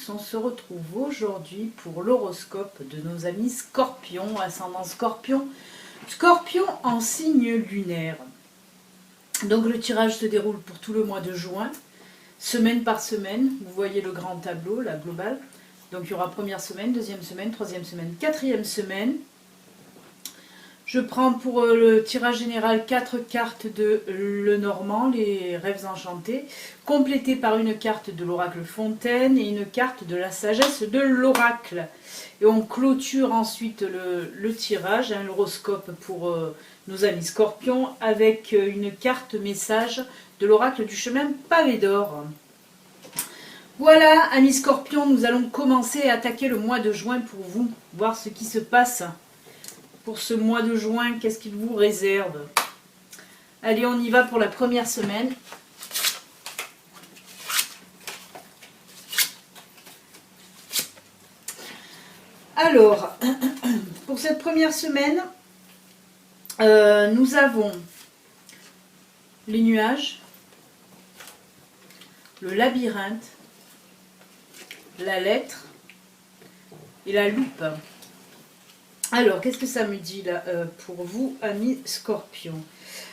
tous, on se retrouve aujourd'hui pour l'horoscope de nos amis Scorpions, ascendant Scorpion, Scorpion en signe lunaire. Donc le tirage se déroule pour tout le mois de juin, semaine par semaine, vous voyez le grand tableau, la globale. Donc il y aura première semaine, deuxième semaine, troisième semaine, quatrième semaine. Je prends pour le tirage général 4 cartes de Lenormand, les rêves enchantés, complétées par une carte de l'oracle Fontaine et une carte de la sagesse de l'oracle. Et on clôture ensuite le tirage, l'horoscope pour nos amis Scorpions, avec une carte message de l'oracle du chemin pavé d'or. Voilà, amis Scorpions, nous allons commencer à attaquer le mois de juin pour vous, voir ce qui se passe. Pour ce mois de juin, qu'est-ce qu'il vous réserve? Allez, on y va pour la première semaine. Alors, pour cette première semaine, nous avons les nuages, le labyrinthe, la lettre et la loupe. Alors, qu'est-ce que ça me dit là pour vous, amis Scorpions?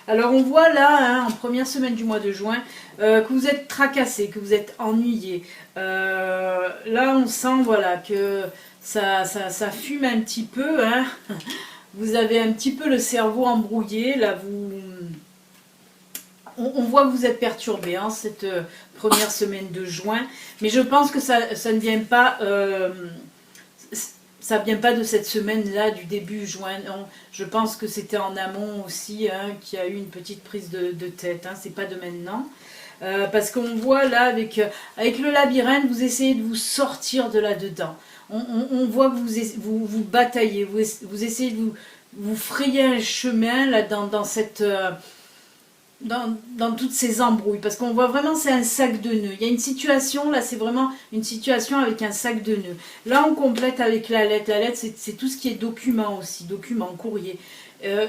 Alors, on voit là, en première semaine du mois de juin, que vous êtes tracassés, que vous êtes ennuyés. Là, on sent voilà, que ça fume un petit peu. Vous avez un petit peu le cerveau embrouillé. Là, on voit que vous êtes perturbés cette première semaine de juin. Mais je pense que ça ne vient pas... ça ne vient pas de cette semaine-là, du début juin. Non, je pense que c'était en amont aussi qu'il y a eu une petite prise de tête. C'est pas de maintenant. Parce qu'on voit là, avec le labyrinthe, vous essayez de vous sortir de là-dedans. On voit que vous bataillez, vous essayez de vous frayer un chemin là, dans cette... Dans toutes ces embrouilles, parce qu'on voit vraiment c'est un sac de nœuds. Il y a une situation, là c'est vraiment une situation avec un sac de nœuds. Là on complète avec la lettre. La lettre c'est tout ce qui est document aussi, document, courrier.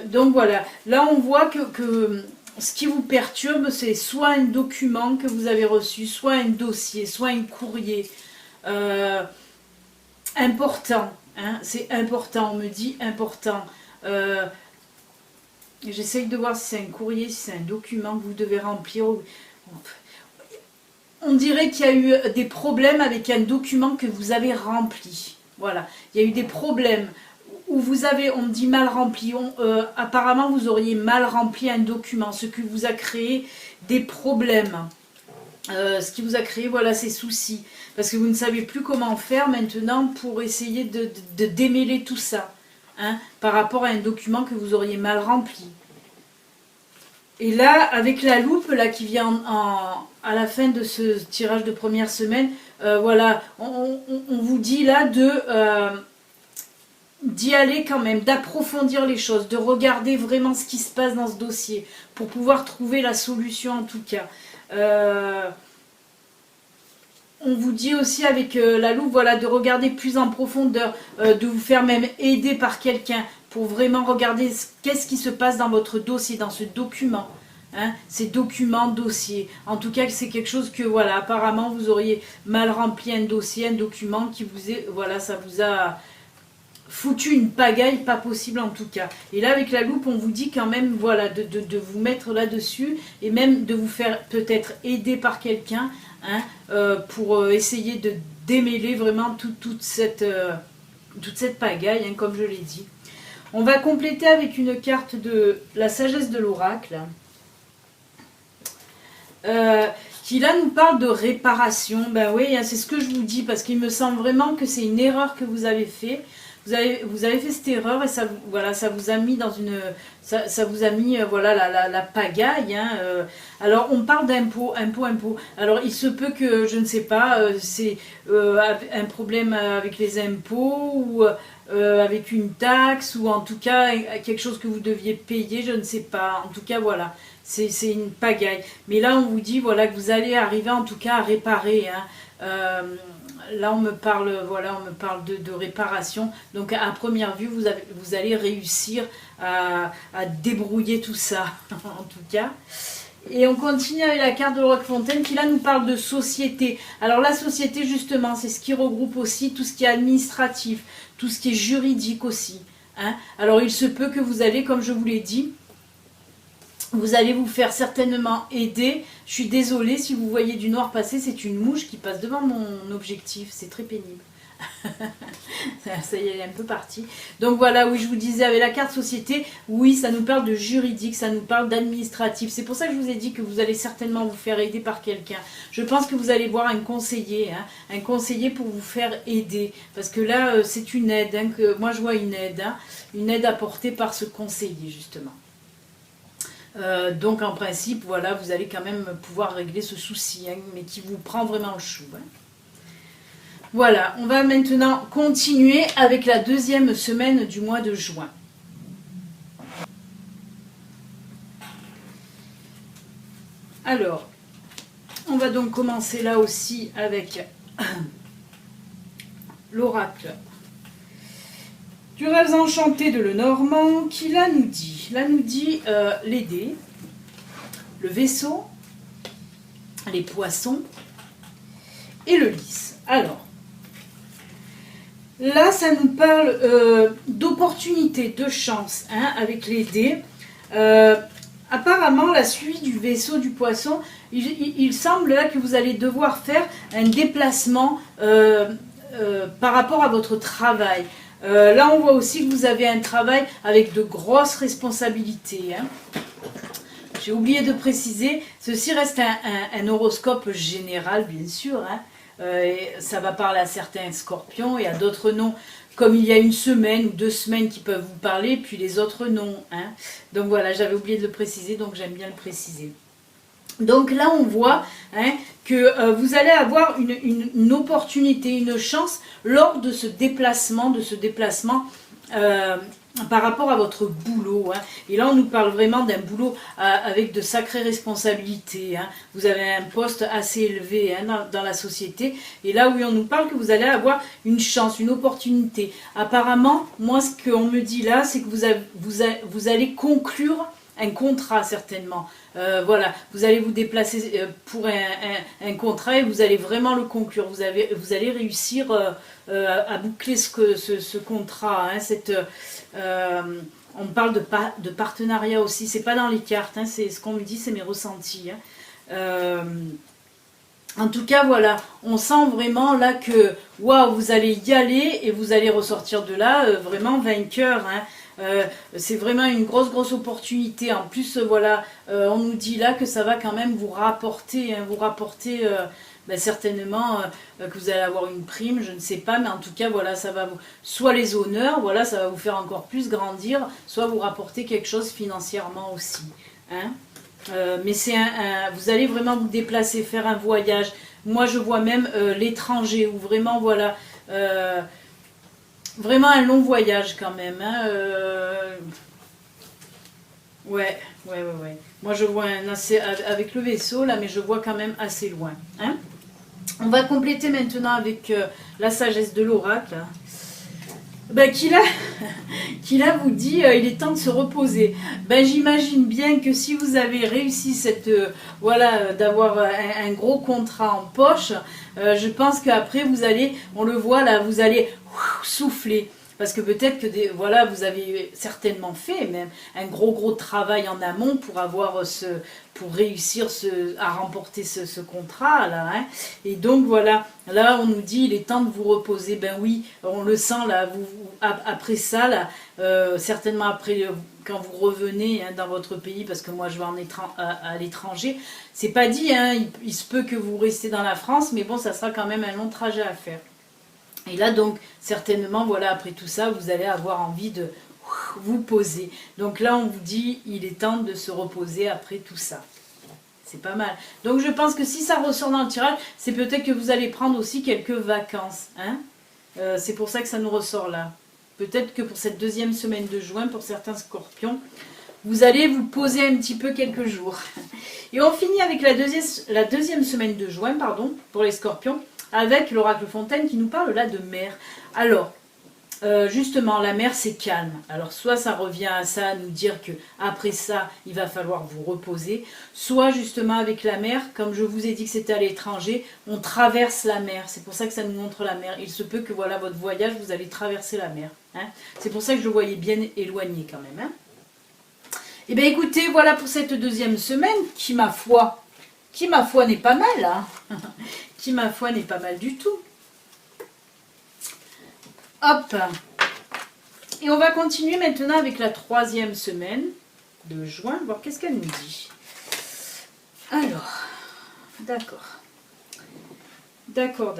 Donc voilà, là on voit que ce qui vous perturbe c'est soit un document que vous avez reçu, soit un dossier, soit un courrier important. C'est important, on me dit important. J'essaye de voir si c'est un courrier, si c'est un document que vous devez remplir. On dirait qu'il y a eu des problèmes avec un document que vous avez rempli. Voilà, il y a eu des problèmes où vous avez, on me dit mal rempli. Apparemment, vous auriez mal rempli un document, ce qui vous a créé des problèmes. Ce qui vous a créé, voilà, ces soucis. Parce que vous ne savez plus comment faire maintenant pour essayer de démêler tout ça. Par rapport à un document que vous auriez mal rempli. Et là, avec la loupe là, qui vient à la fin de ce tirage de première semaine, voilà, on vous dit là d'y aller quand même, d'approfondir les choses, de regarder vraiment ce qui se passe dans ce dossier, pour pouvoir trouver la solution en tout cas. On vous dit aussi avec la loupe, voilà, de regarder plus en profondeur, de vous faire même aider par quelqu'un pour vraiment regarder qu'est-ce qui se passe dans votre dossier, dans ce document. Ces documents, dossiers. En tout cas, c'est quelque chose que, voilà, apparemment, vous auriez mal rempli un dossier, un document qui vous est, voilà, ça vous a foutu une pagaille, pas possible en tout cas. Et là, avec la loupe, on vous dit quand même, voilà, de vous mettre là-dessus et même de vous faire peut-être aider par quelqu'un, pour essayer de démêler vraiment toute cette pagaille, comme je l'ai dit. On va compléter avec une carte de la sagesse de l'oracle, qui là nous parle de réparation. Ben oui, c'est ce que je vous dis, parce qu'il me semble vraiment que c'est une erreur que vous avez fait. Vous avez fait cette erreur et ça, voilà, ça vous a mis dans une... Ça vous a mis voilà, la pagaille. Alors, on parle d'impôt. Alors, il se peut que, je ne sais pas, c'est un problème avec les impôts ou avec une taxe ou en tout cas quelque chose que vous deviez payer, je ne sais pas. En tout cas, voilà, c'est une pagaille. Mais là, on vous dit voilà, que vous allez arriver en tout cas à réparer. Là, on me parle, voilà, de réparation. Donc, à première vue, vous allez réussir à débrouiller tout ça, en tout cas. Et on continue avec la carte de l'oracle Fontaine qui là nous parle de société. Alors la société justement, c'est ce qui regroupe aussi tout ce qui est administratif, tout ce qui est juridique aussi. Hein. Alors il se peut que vous allez, comme je vous l'ai dit, vous allez vous faire certainement aider. Je suis désolée si vous voyez du noir passer, c'est une mouche qui passe devant mon objectif, c'est très pénible. Ça y est, elle est un peu partie. Donc voilà, oui, je vous disais, avec la carte société, oui, ça nous parle de juridique, ça nous parle d'administratif. C'est pour ça que je vous ai dit que vous allez certainement vous faire aider par quelqu'un. Je pense que vous allez voir un conseiller, hein, un conseiller pour vous faire aider. Parce que là, c'est une aide, hein, que moi je vois une aide apportée par ce conseiller, justement. Donc en principe, voilà, vous allez quand même pouvoir régler ce souci, hein, mais qui vous prend vraiment le chou. Hein. Voilà, on va maintenant continuer avec la deuxième semaine du mois de juin. Alors, on va donc commencer là aussi avec l'oracle du rêve enchanté de Lenormand qui là nous dit les dés, le vaisseau, les poissons et le lys. Alors, là, ça nous parle d'opportunité, de chance, hein, avec les dés. Apparemment, la suite du vaisseau du poisson, il semble là que vous allez devoir faire un déplacement par rapport à votre travail. Là, on voit aussi que vous avez un travail avec de grosses responsabilités. Hein. J'ai oublié de préciser, ceci reste un horoscope général, bien sûr, hein. Ça va parler à certains scorpions et à d'autres non, comme il y a une semaine ou 2 semaines qui peuvent vous parler, puis les autres non. Hein. Donc voilà, j'avais oublié de le préciser, donc j'aime bien le préciser. Donc là, on voit hein, que vous allez avoir une opportunité, une chance lors de ce déplacement par rapport à votre boulot. Hein. Et là, on nous parle vraiment d'un boulot avec de sacrées responsabilités. Hein. Vous avez un poste assez élevé hein, dans la société. Et là, oui, on nous parle que vous allez avoir une chance, une opportunité. Apparemment, moi, ce qu'on me dit là, c'est que vous allez conclure un contrat certainement. Voilà, vous allez vous déplacer pour un contrat et vous allez vraiment le conclure. Vous allez réussir à boucler ce contrat. Hein, on parle de partenariat aussi. C'est pas dans les cartes. Hein, c'est ce qu'on me dit, c'est mes ressentis. Hein. En tout cas, voilà, on sent vraiment là que waouh, vous allez y aller et vous allez ressortir de là vraiment vainqueur. Hein. C'est vraiment une grosse opportunité. En plus, voilà, on nous dit là que ça va quand même vous rapporter, certainement que vous allez avoir une prime, je ne sais pas, mais en tout cas, voilà, ça va vous, soit les honneurs, voilà, ça va vous faire encore plus grandir, soit vous rapporter quelque chose financièrement aussi. Hein. Mais vous allez vraiment vous déplacer, faire un voyage. Moi, je vois même l'étranger, où vraiment, voilà... Vraiment un long voyage quand même. Hein, Ouais. Moi je vois avec le vaisseau là, mais je vois quand même assez loin. Hein. On va compléter maintenant avec la sagesse de l'oracle. Ben, qui là vous dit il est temps de se reposer. Ben, j'imagine bien que si vous avez réussi d'avoir un gros contrat en poche, je pense qu'après on le voit là, vous allez souffler. Parce que peut-être que vous avez certainement fait même un gros travail en amont pour réussir à remporter ce contrat là. Hein. Et donc voilà, là on nous dit il est temps de vous reposer. Ben oui, on le sent là. Après ça là, certainement après quand vous revenez hein, dans votre pays, parce que moi je vais à l'étranger, c'est pas dit. Hein, il se peut que vous restez dans la France, mais bon, ça sera quand même un long trajet à faire. Et là donc certainement voilà, après tout ça vous allez avoir envie de vous poser. Donc là on vous dit il est temps de se reposer après tout ça. C'est pas mal. Donc je pense que si ça ressort dans le tirage, c'est peut-être que vous allez prendre aussi quelques vacances. Hein. C'est pour ça que ça nous ressort là. Peut-être que pour cette deuxième semaine de juin, pour certains scorpions, vous allez vous poser un petit peu quelques jours. Et on finit avec la deuxième semaine de juin, pardon, pour les scorpions, avec l'oracle Fontaine qui nous parle là de mer. Alors, justement la mer c'est calme. Alors soit ça revient à ça, à nous dire que après ça il va falloir vous reposer, soit justement avec la mer, comme je vous ai dit que c'était à l'étranger, on traverse la mer, c'est pour ça que ça nous montre la mer. Il se peut que voilà votre voyage vous allez traverser la mer, hein. C'est pour ça que je le voyais bien éloigné quand même, hein. Et bien écoutez, voilà pour cette deuxième semaine qui ma foi n'est pas mal, hein. Qui ma foi n'est pas mal du tout. Hop. Et on va continuer maintenant avec la troisième semaine de juin, voir qu'est-ce qu'elle nous dit. Alors, d'accord. D'accord.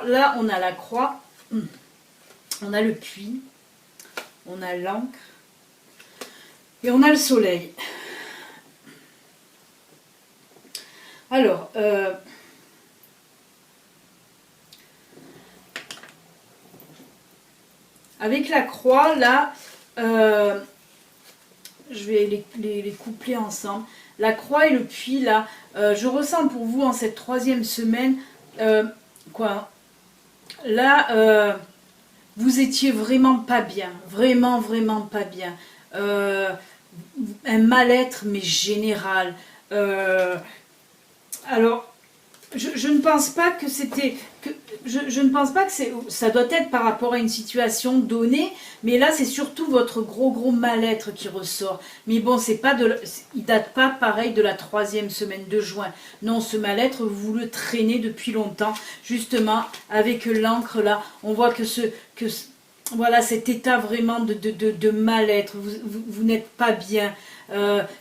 Là, on a la croix, on a le puits, on a l'encre et on a le soleil. Alors, avec la croix, là, je vais les coupler ensemble. La croix et le puits, là, je ressens pour vous en cette troisième semaine, là, vous étiez vraiment pas bien, vraiment pas bien. Un mal-être, mais général. Alors, je ne pense pas que c'était... Je ne pense pas que ça doit être par rapport à une situation donnée, mais là c'est surtout votre gros mal-être qui ressort. Mais bon, il date pas pareil de la troisième semaine de juin. Non, ce mal-être, vous le traînez depuis longtemps. Justement, avec l'encre là, on voit voilà cet état vraiment de mal-être. Vous n'êtes pas bien.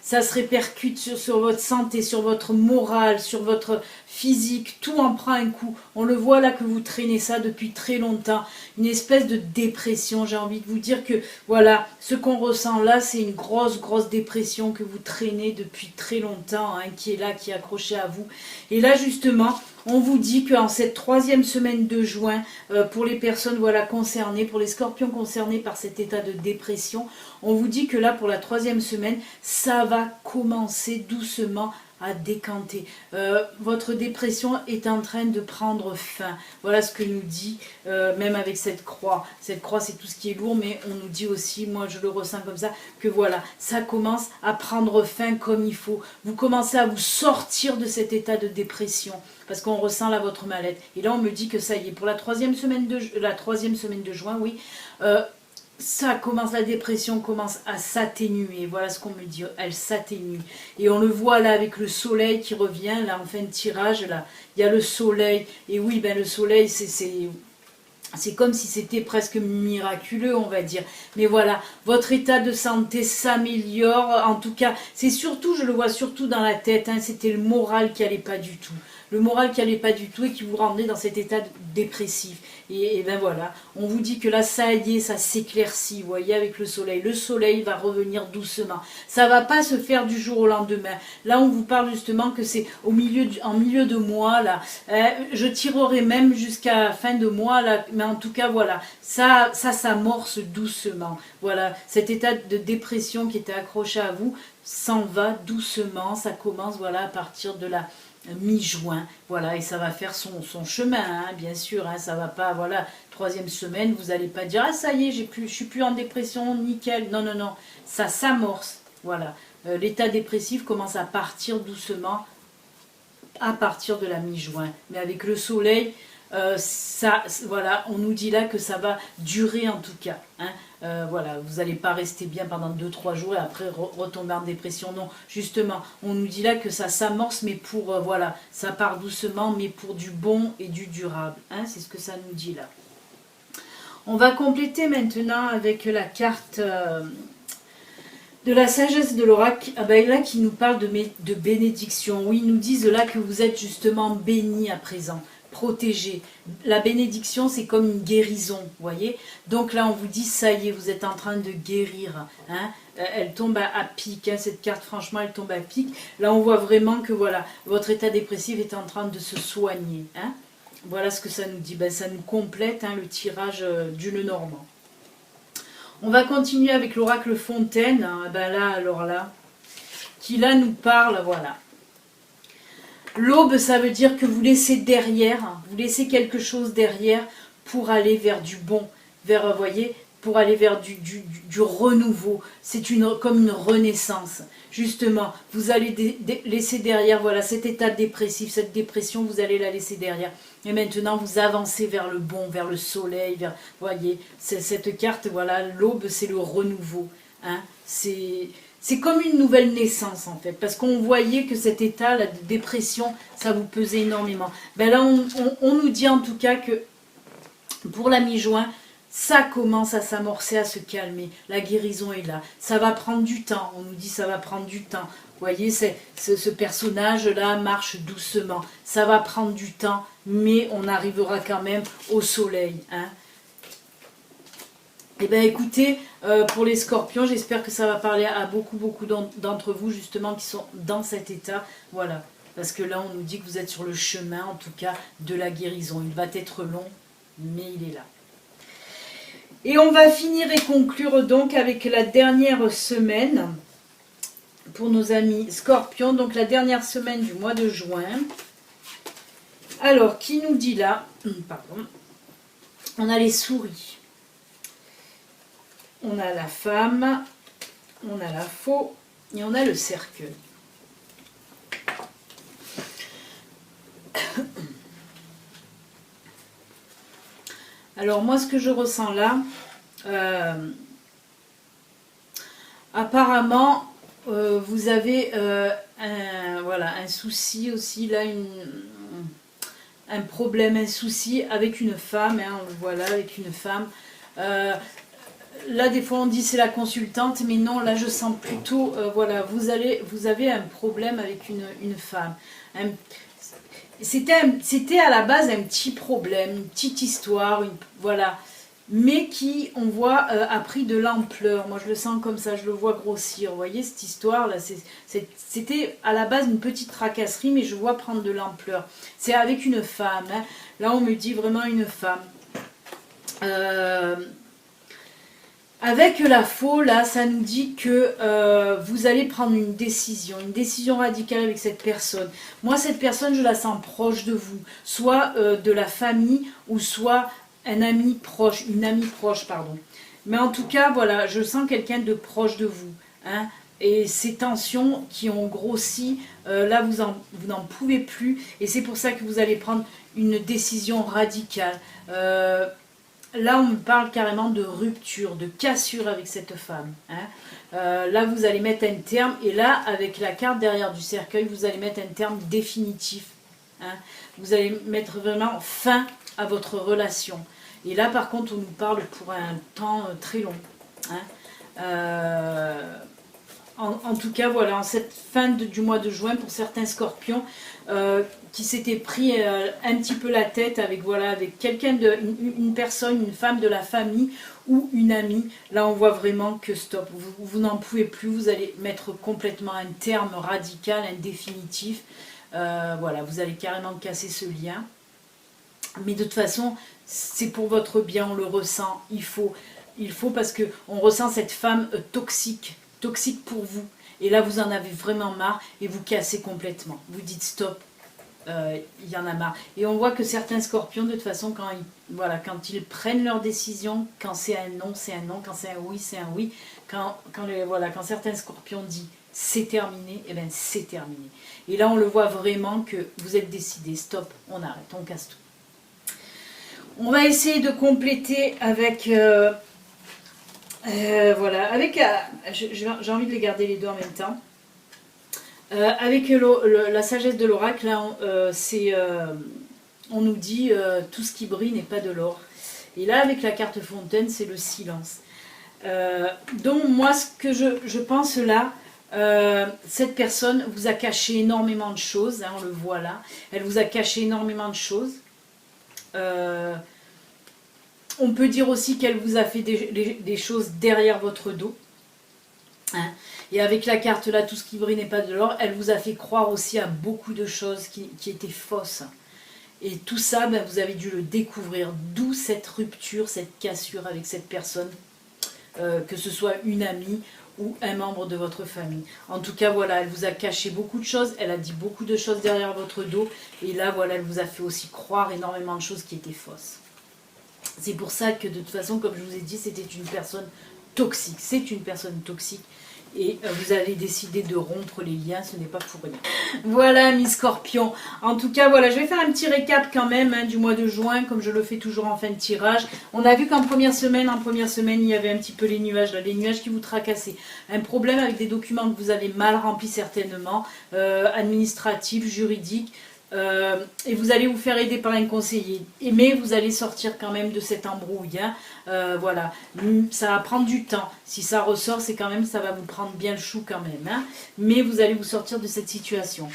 Ça se répercute sur votre santé, sur votre morale, sur votre physique, tout en prend un coup. On le voit là que vous traînez ça depuis très longtemps, une espèce de dépression. J'ai envie de vous dire que voilà, ce qu'on ressent là, c'est une grosse dépression que vous traînez depuis très longtemps, hein, qui est là, qui est accrochée à vous. Et là justement, on vous dit qu'en cette troisième semaine de juin, pour les personnes voilà, concernées, pour les scorpions concernés par cet état de dépression, on vous dit que là, pour la troisième semaine, ça va commencer doucement à décanter. Votre dépression est en train de prendre fin. Voilà ce que nous dit, même avec cette croix. Cette croix, c'est tout ce qui est lourd, mais on nous dit aussi, moi je le ressens comme ça, que voilà, ça commence à prendre fin comme il faut. Vous commencez à vous sortir de cet état de dépression, parce qu'on ressent là votre mal-être. Et là, on me dit que ça y est, pour la troisième semaine de juin, oui, ça commence, la dépression commence à s'atténuer. Voilà ce qu'on me dit, elle s'atténue. Et on le voit là avec le soleil qui revient, là en fin de tirage, là, il y a le soleil. Et oui, ben le soleil, c'est comme si c'était presque miraculeux, on va dire. Mais voilà, votre état de santé s'améliore. En tout cas, c'est surtout, je le vois surtout dans la tête, hein, c'était le moral qui n'allait pas du tout. Le moral qui n'allait pas du tout et qui vous rendait dans cet état dépressif. Et ben voilà, on vous dit que là, ça y est, ça s'éclaircit, vous voyez, avec le soleil. Le soleil va revenir doucement. Ça ne va pas se faire du jour au lendemain. Là, on vous parle justement que c'est en milieu de mois, là. Je tirerai même jusqu'à fin de mois, là. Mais en tout cas, voilà, ça s'amorce doucement. Voilà, cet état de dépression qui était accroché à vous s'en va doucement. Ça commence, voilà, à partir de la mi-juin, voilà, et ça va faire son chemin, hein, bien sûr, hein, ça va pas, voilà, troisième semaine, vous n'allez pas dire, ah ça y est, je suis plus en dépression, nickel, non, ça s'amorce, voilà, l'état dépressif commence à partir doucement à partir de la mi-juin, mais avec le soleil, voilà, on nous dit là que ça va durer en tout cas, hein. Voilà, vous n'allez pas rester bien pendant 2-3 jours et après retomber en dépression, non, justement, on nous dit là que ça s'amorce, mais pour, voilà, ça part doucement, mais pour du bon et du durable, hein, c'est ce que ça nous dit là. On va compléter maintenant avec la carte de la sagesse de l'oracle, là qui nous parle de bénédiction. Oui, ils nous disent là que vous êtes justement bénis à présent, protégés. La bénédiction, c'est comme une guérison, vous voyez. Donc là, on vous dit, ça y est, vous êtes en train de guérir. Hein. Elle tombe à pic, hein, cette carte, franchement, elle tombe à pic. Là, on voit vraiment que voilà, votre état dépressif est en train de se soigner. Hein. Voilà ce que ça nous dit. Ben, ça nous complète, hein, le tirage du Lenormand. On va continuer avec l'oracle Fontaine, hein, alors là, qui là nous parle, voilà. L'aube, ça veut dire que vous laissez derrière, vous laissez quelque chose derrière pour aller vers du bon, vers, vous voyez, pour aller vers du renouveau. C'est comme une renaissance. Justement, vous allez laisser derrière, voilà, cet état dépressif, cette dépression, vous allez la laisser derrière. Et maintenant, vous avancez vers le bon, vers le soleil, vers, voyez, cette carte, voilà, l'aube, c'est le renouveau. Hein, c'est comme une nouvelle naissance, en fait, parce qu'on voyait que cet état, la dépression, ça vous pesait énormément. Ben là, on nous dit en tout cas que pour la mi-juin, ça commence à s'amorcer, à se calmer. La guérison est là. Ça va prendre du temps. On nous dit ça va prendre du temps. Vous voyez, ce personnage-là marche doucement. Ça va prendre du temps, mais on arrivera quand même au soleil. Hein. Eh bien écoutez, pour les scorpions, j'espère que ça va parler à beaucoup d'entre vous justement qui sont dans cet état. Voilà, parce que là on nous dit que vous êtes sur le chemin en tout cas de la guérison. Il va être long, mais il est là. Et on va finir et conclure donc avec la dernière semaine pour nos amis scorpions. Donc la dernière semaine du mois de juin. Alors, qui nous dit là, pardon, on a les souris. On a la femme, on a la faux et on a le cercueil. Alors moi ce que je ressens là, apparemment vous avez un souci aussi là, un problème, un souci avec une femme, hein, on le voit là avec une femme. Là des fois on dit c'est la consultante, mais non, là je sens plutôt, voilà, vous avez un problème avec une femme. C'était à la base un petit problème, une petite histoire, voilà, mais qui, on voit, a pris de l'ampleur. Moi je le sens comme ça, je le vois grossir. Vous voyez cette histoire là, c'était à la base une petite tracasserie, mais je vois prendre de l'ampleur. C'est avec une femme, hein. Là on me dit vraiment une femme. Avec la faux, là, ça nous dit que vous allez prendre une décision radicale avec cette personne. Moi, cette personne, je la sens proche de vous, soit de la famille, ou soit un ami proche, une amie proche, pardon. Mais en tout cas, voilà, je sens quelqu'un de proche de vous. Hein, et ces tensions qui ont grossi, là, vous n'en pouvez plus. Et c'est pour ça que vous allez prendre une décision radicale. Là, on me parle carrément de rupture, de cassure avec cette femme. Hein. Là, vous allez mettre un terme. Et là, avec la carte derrière du cercueil, vous allez mettre un terme définitif. Hein. Vous allez mettre vraiment fin à votre relation. Et là, par contre, on nous parle pour un temps très long. Hein. En tout cas, voilà, en cette fin du mois de juin, pour certains scorpions, qui s'étaient pris un petit peu la tête avec, voilà, avec quelqu'un, une personne, une femme de la famille ou une amie, là on voit vraiment que stop, vous n'en pouvez plus, vous allez mettre complètement un terme radical, un définitif, voilà, vous allez carrément casser ce lien. Mais de toute façon, c'est pour votre bien, on le ressent, il faut parce qu'on ressent cette femme toxique pour vous. Et là, vous en avez vraiment marre et vous cassez complètement. Vous dites stop, il y en a marre. Et on voit que certains scorpions, de toute façon, quand ils prennent leur décision, quand c'est un non, c'est un non, quand c'est un oui, c'est un oui. Quand certains scorpions disent c'est terminé, et bien c'est terminé. Et là, on le voit vraiment que vous êtes décidé, stop, on arrête, on casse tout. On va essayer de compléter avec... voilà, avec j'ai envie de les garder les deux en même temps. Avec la sagesse de l'oracle, on nous dit tout ce qui brille n'est pas de l'or. Et là, avec la carte fontaine, c'est le silence. Donc moi, ce que je pense là, cette personne vous a caché énormément de choses, hein, on le voit là. Elle vous a caché énormément de choses. On peut dire aussi qu'elle vous a fait des choses derrière votre dos. Hein. Et avec la carte là, tout ce qui brille n'est pas de l'or, elle vous a fait croire aussi à beaucoup de choses qui étaient fausses. Et tout ça, ben, vous avez dû le découvrir. D'où cette rupture, cette cassure avec cette personne, que ce soit une amie ou un membre de votre famille. En tout cas, voilà, elle vous a caché beaucoup de choses, elle a dit beaucoup de choses derrière votre dos. Et là, voilà, elle vous a fait aussi croire énormément de choses qui étaient fausses. C'est pour ça que de toute façon, comme je vous ai dit, c'était une personne toxique. C'est une personne toxique. Et vous allez décider de rompre les liens, ce n'est pas pour rien. Voilà, mes scorpions. En tout cas, voilà, je vais faire un petit récap quand même du mois de juin, comme je le fais toujours en fin de tirage. On a vu qu'en première semaine, il y avait un petit peu les nuages, là, les nuages qui vous tracassaient. Un problème avec des documents que vous avez mal remplis certainement, administratifs, juridiques. Et vous allez vous faire aider par un conseiller. Mais vous allez sortir quand même de cette embrouille. Hein. Voilà. Ça va prendre du temps. Si ça ressort, c'est quand même, ça va vous prendre bien le chou quand même. Hein. Mais vous allez vous sortir de cette situation.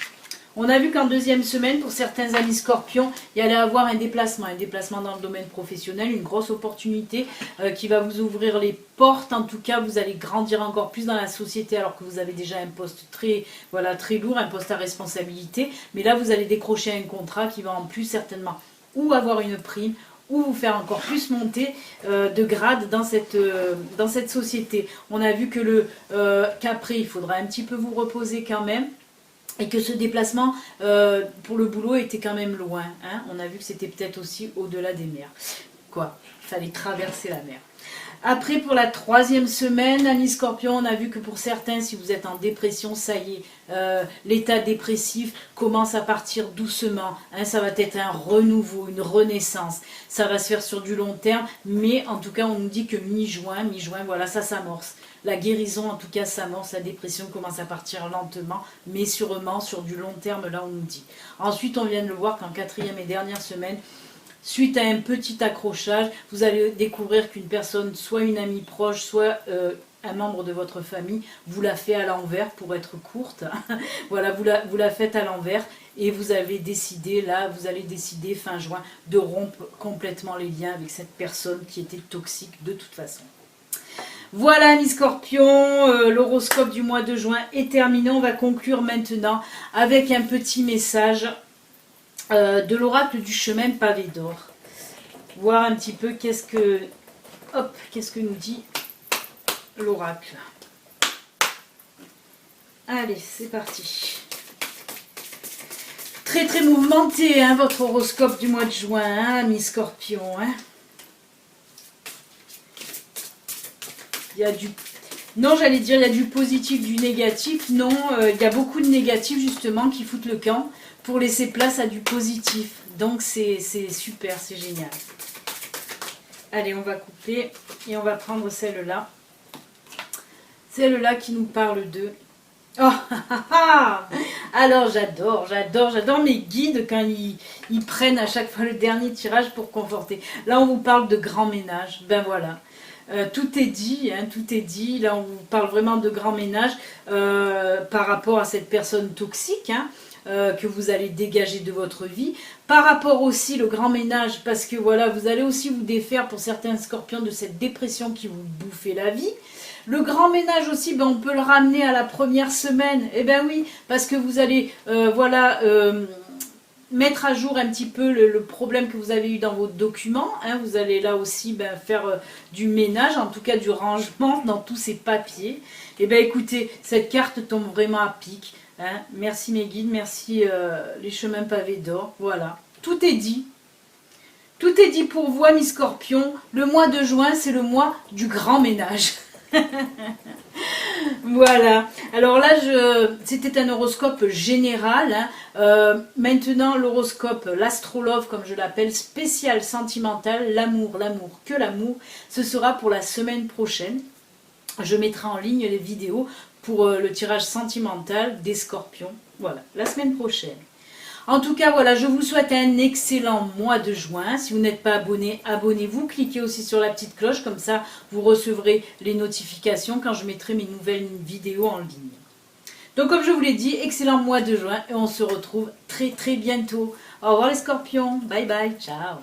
On a vu qu'en deuxième semaine, pour certains amis scorpions, il y allait avoir un déplacement dans le domaine professionnel, une grosse opportunité qui va vous ouvrir les portes. En tout cas, vous allez grandir encore plus dans la société alors que vous avez déjà un poste très, voilà, très lourd, un poste à responsabilité. Mais là, vous allez décrocher un contrat qui va en plus certainement ou avoir une prime ou vous faire encore plus monter de grade dans cette société. On a vu que qu'après, il faudra un petit peu vous reposer quand même. Et que ce déplacement pour le boulot était quand même loin. Hein. On a vu que c'était peut-être aussi au-delà des mers. Quoi, il fallait traverser la mer. Après, pour la troisième semaine, Amis Scorpion, on a vu que pour certains, si vous êtes en dépression, ça y est, l'état dépressif commence à partir doucement. Hein, ça va être un renouveau, une renaissance. Ça va se faire sur du long terme, mais en tout cas, on nous dit que mi-juin, voilà, ça s'amorce. La guérison, en tout cas, s'amorce. La dépression commence à partir lentement, mais sûrement sur du long terme, là, on nous dit. Ensuite, on vient de le voir qu'en quatrième et dernière semaine, suite à un petit accrochage, vous allez découvrir qu'une personne, soit une amie proche, soit un membre de votre famille, vous la fait à l'envers pour être courte. Voilà, vous la faites à l'envers et vous allez décider fin juin de rompre complètement les liens avec cette personne qui était toxique de toute façon. Voilà mes scorpions, l'horoscope du mois de juin est terminé. On va conclure maintenant avec un petit message de l'oracle du chemin pavé d'or. Voir un petit peu qu'est-ce que nous dit l'oracle. Allez, c'est parti. Très très mouvementé hein, votre horoscope du mois de juin, hein, mes scorpions. Hein. Il y a du... Non, j'allais dire il y a du positif, du négatif. Non, il y a beaucoup de négatifs justement qui foutent le camp pour laisser place à du positif. Donc c'est super, c'est génial. Allez, on va couper et on va prendre celle-là. Celle-là qui nous parle de... Oh, alors j'adore mes guides quand ils prennent à chaque fois le dernier tirage pour conforter. Là, on vous parle de grand ménage. Ben voilà. Tout est dit, hein, tout est dit. Là, on vous parle vraiment de grand ménage par rapport à cette personne toxique hein, que vous allez dégager de votre vie. Par rapport aussi le grand ménage, parce que voilà, vous allez aussi vous défaire pour certains scorpions de cette dépression qui vous bouffait la vie. Le grand ménage aussi, ben, on peut le ramener à la première semaine. Eh bien oui, parce que vous allez, mettre à jour un petit peu le problème que vous avez eu dans vos documents. Hein. Vous allez là aussi faire du ménage, en tout cas du rangement dans tous ces papiers. Et bien écoutez, cette carte tombe vraiment à pic. Hein. Merci mes guides, merci les chemins pavés d'or. Voilà, tout est dit. Tout est dit pour vous, mes scorpions. Le mois de juin, c'est le mois du grand ménage. Voilà, alors là c'était un horoscope général hein. Maintenant l'horoscope, l'astrolove comme je l'appelle, spécial sentimental, l'amour, que l'amour, ce sera pour la semaine prochaine. Je mettrai en ligne les vidéos pour le tirage sentimental des scorpions, voilà, la semaine prochaine. En tout cas, voilà, je vous souhaite un excellent mois de juin. Si vous n'êtes pas abonné, abonnez-vous. Cliquez aussi sur la petite cloche, comme ça, vous recevrez les notifications quand je mettrai mes nouvelles vidéos en ligne. Donc, comme je vous l'ai dit, excellent mois de juin et on se retrouve très très bientôt. Au revoir les scorpions. Bye bye. Ciao.